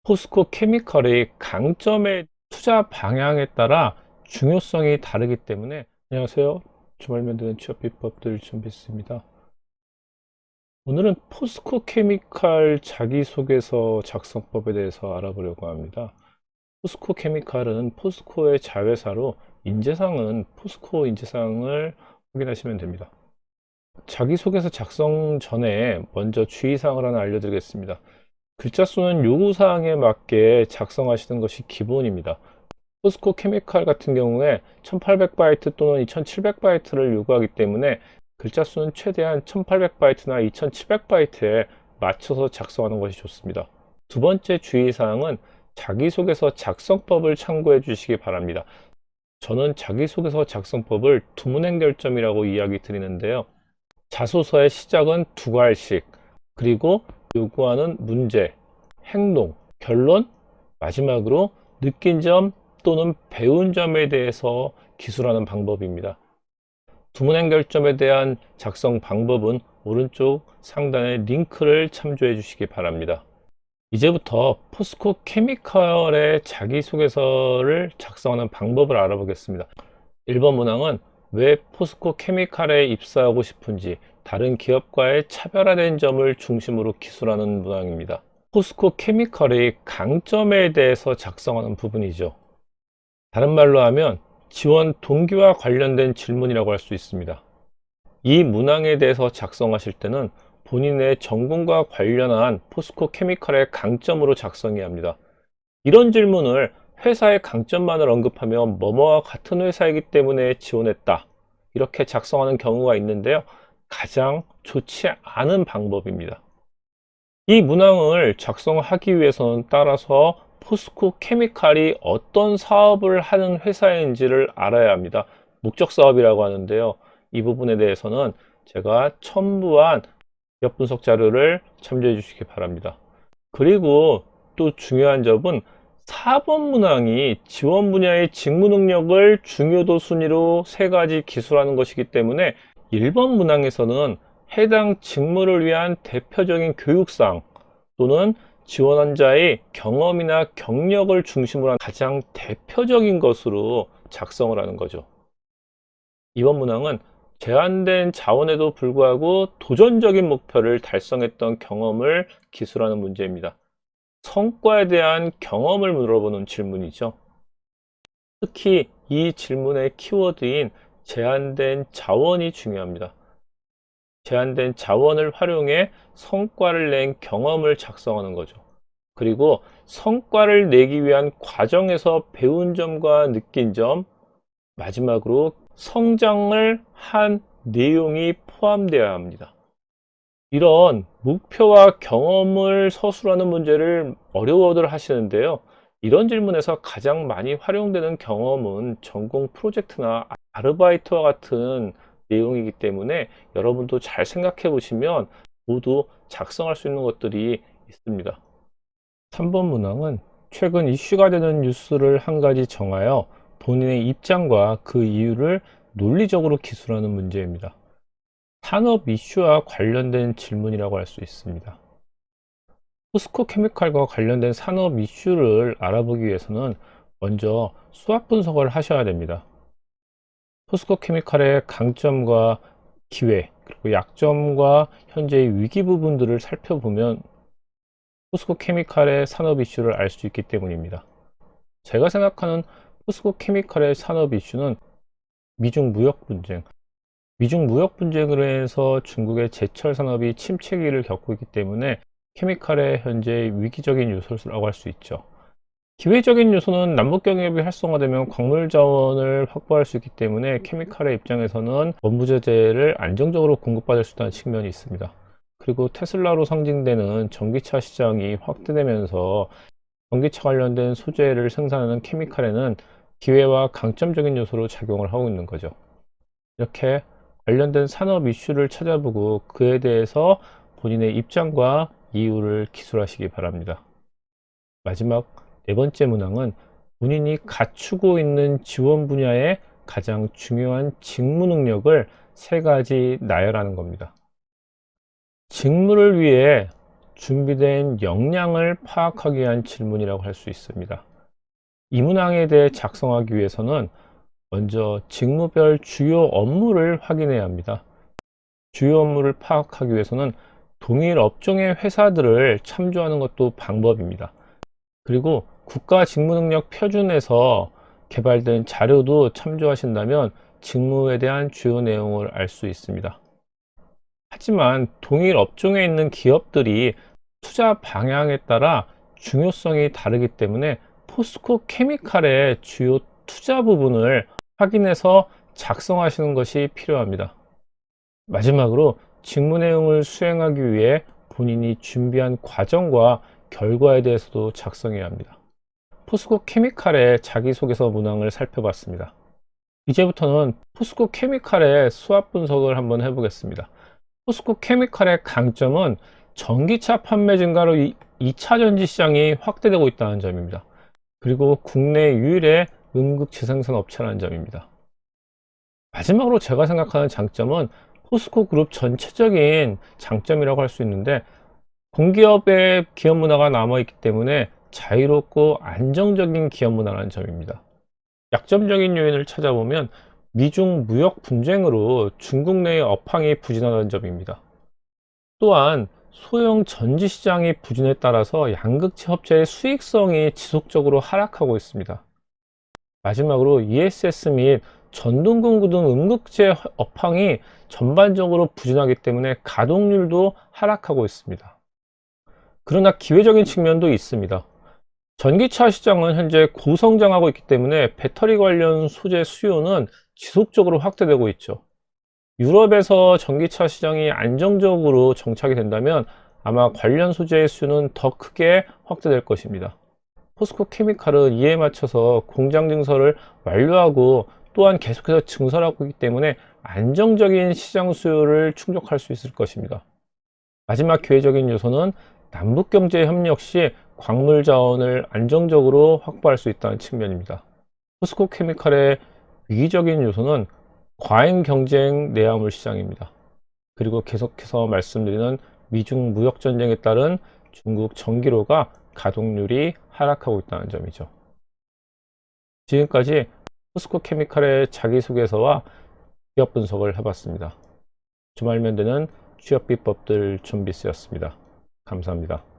포스코 케미칼의 강점의 투자 방향에 따라 중요성이 다르기 때문에. 안녕하세요. 주말 만드는 취업 비법들 준비했습니다. 오늘은 포스코 케미칼 자기소개서 작성법에 대해서 알아보려고 합니다. 포스코 케미칼은 포스코의 자회사로 인재상은 포스코 인재상을 확인하시면 됩니다. 자기소개서 작성 전에 먼저 주의사항을 하나 알려드리겠습니다. 글자 수는 요구사항에 맞게 작성하시는 것이 기본입니다. 포스코 케미칼 같은 경우에 1800바이트 또는 2700바이트를 요구하기 때문에 글자 수는 최대한 1800바이트나 2700바이트에 맞춰서 작성하는 것이 좋습니다. 두 번째 주의사항은 자기소개서 작성법을 참고해 주시기 바랍니다. 저는 자기소개서 작성법을 두문행결점이라고 이야기 드리는데요. 자소서의 시작은 두 갈씩, 그리고 요구하는 문제, 행동, 결론, 마지막으로 느낀 점 또는 배운 점에 대해서 기술하는 방법입니다. 두문행결점에 대한 작성 방법은 오른쪽 상단의 링크를 참조해 주시기 바랍니다. 이제부터 포스코 케미칼의 자기소개서를 작성하는 방법을 알아보겠습니다. 1번 문항은 왜 포스코 케미칼에 입사하고 싶은지, 다른 기업과의 차별화된 점을 중심으로 기술하는 문항입니다. 포스코 케미칼의 강점에 대해서 작성하는 부분이죠. 다른 말로 하면 지원 동기와 관련된 질문이라고 할 수 있습니다. 이 문항에 대해서 작성하실 때는 본인의 전공과 관련한 포스코 케미칼의 강점으로 작성해야 합니다. 이런 질문을 회사의 강점만을 언급하면 뭐뭐와 같은 회사이기 때문에 지원했다, 이렇게 작성하는 경우가 있는데요. 가장 좋지 않은 방법입니다. 이 문항을 작성하기 위해서는 따라서 포스코 케미칼이 어떤 사업을 하는 회사인지를 알아야 합니다. 목적 사업이라고 하는데요. 이 부분에 대해서는 제가 첨부한 기업 분석 자료를 참조해 주시기 바랍니다. 그리고 또 중요한 점은 4번 문항이 지원 분야의 직무 능력을 중요도 순위로 세 가지 기술하는 것이기 때문에 1번 문항에서는 해당 직무를 위한 대표적인 교육상 또는 지원자의 경험이나 경력을 중심으로 한 가장 대표적인 것으로 작성을 하는 거죠. 이번 문항은 제한된 자원에도 불구하고 도전적인 목표를 달성했던 경험을 기술하는 문제입니다. 성과에 대한 경험을 물어보는 질문이죠. 특히 이 질문의 키워드인 제한된 자원이 중요합니다. 제한된 자원을 활용해 성과를 낸 경험을 작성하는 거죠. 그리고 성과를 내기 위한 과정에서 배운 점과 느낀 점, 마지막으로 성장을 한 내용이 포함되어야 합니다. 이런 목표와 경험을 서술하는 문제를 어려워들 하시는데요. 이런 질문에서 가장 많이 활용되는 경험은 전공 프로젝트나 아르바이트와 같은 내용이기 때문에 여러분도 잘 생각해 보시면 모두 작성할 수 있는 것들이 있습니다. 3번 문항은 최근 이슈가 되는 뉴스를 한 가지 정하여 본인의 입장과 그 이유를 논리적으로 기술하는 문제입니다. 산업 이슈와 관련된 질문이라고 할 수 있습니다. 포스코 케미칼과 관련된 산업 이슈를 알아보기 위해서는 먼저 수학 분석을 하셔야 됩니다. 포스코 케미칼의 강점과 기회, 그리고 약점과 현재의 위기 부분들을 살펴보면 포스코 케미칼의 산업 이슈를 알 수 있기 때문입니다. 제가 생각하는 포스코 케미칼의 산업 이슈는 미중 무역 분쟁, 미중 무역 분쟁으로 해서 중국의 제철 산업이 침체기를 겪고 있기 때문에 케미칼의 현재 위기적인 요소라고 할 수 있죠. 기회적인 요소는 남북 경협이 활성화되면 광물 자원을 확보할 수 있기 때문에 케미칼의 입장에서는 원부재재를 안정적으로 공급받을 수 있다는 측면이 있습니다. 그리고 테슬라로 상징되는 전기차 시장이 확대되면서 전기차 관련된 소재를 생산하는 케미칼에는 기회와 강점적인 요소로 작용을 하고 있는 거죠. 이렇게 관련된 산업 이슈를 찾아보고 그에 대해서 본인의 입장과 이유를 기술하시기 바랍니다. 마지막 네 번째 문항은 본인이 갖추고 있는 지원 분야의 가장 중요한 직무 능력을 세 가지 나열하는 겁니다. 직무를 위해 준비된 역량을 파악하기 위한 질문이라고 할 수 있습니다. 이 문항에 대해 작성하기 위해서는 먼저 직무별 주요 업무를 확인해야 합니다. 주요 업무를 파악하기 위해서는 동일 업종의 회사들을 참조하는 것도 방법입니다. 그리고 국가 직무능력 표준에서 개발된 자료도 참조하신다면 직무에 대한 주요 내용을 알 수 있습니다. 하지만 동일 업종에 있는 기업들이 투자 방향에 따라 중요성이 다르기 때문에 포스코 케미칼의 주요 투자 부분을 확인해서 작성하시는 것이 필요합니다. 마지막으로 직무 내용을 수행하기 위해 본인이 준비한 과정과 결과에 대해서도 작성해야 합니다. 포스코 케미칼의 자기소개서 문항을 살펴봤습니다. 이제부터는 포스코 케미칼의 수합 분석을 한번 해보겠습니다. 포스코 케미칼의 강점은 전기차 판매 증가로 2차 전지 시장이 확대되고 있다는 점입니다. 그리고 국내 유일의 음극 재생산 업체라는 점입니다. 마지막으로 제가 생각하는 장점은 포스코 그룹 전체적인 장점이라고 할 수 있는데, 공기업의 기업 문화가 남아있기 때문에 자유롭고 안정적인 기업 문화라는 점입니다. 약점적인 요인을 찾아보면 미중 무역 분쟁으로 중국 내의 업황이 부진하다는 점입니다. 또한 소형 전지 시장의 부진에 따라서 양극재 업체의 수익성이 지속적으로 하락하고 있습니다. 마지막으로 ESS 및 전동공구 등 음극재 업황이 전반적으로 부진하기 때문에 가동률도 하락하고 있습니다. 그러나 기회적인 측면도 있습니다. 전기차 시장은 현재 고성장하고 있기 때문에 배터리 관련 소재 수요는 지속적으로 확대되고 있죠. 유럽에서 전기차 시장이 안정적으로 정착이 된다면 아마 관련 소재의 수요는 더 크게 확대될 것입니다. 포스코 케미칼은 이에 맞춰서 공장 증설을 완료하고 또한 계속해서 증설하고 있기 때문에 안정적인 시장 수요를 충족할 수 있을 것입니다. 마지막 기회적인 요소는 남북 경제 협력 시 광물 자원을 안정적으로 확보할 수 있다는 측면입니다. 포스코 케미칼의 위기적인 요소는 과잉 경쟁 내화물 시장입니다. 그리고 계속해서 말씀드리는 미중 무역 전쟁에 따른 중국 전기로가 가동률이 하락하고 있다는 점이죠. 지금까지 포스코 케미칼의 자기소개서와 기업 분석을 해봤습니다. 주말면 되는 취업 비법들 준비쓰였습니다. 감사합니다.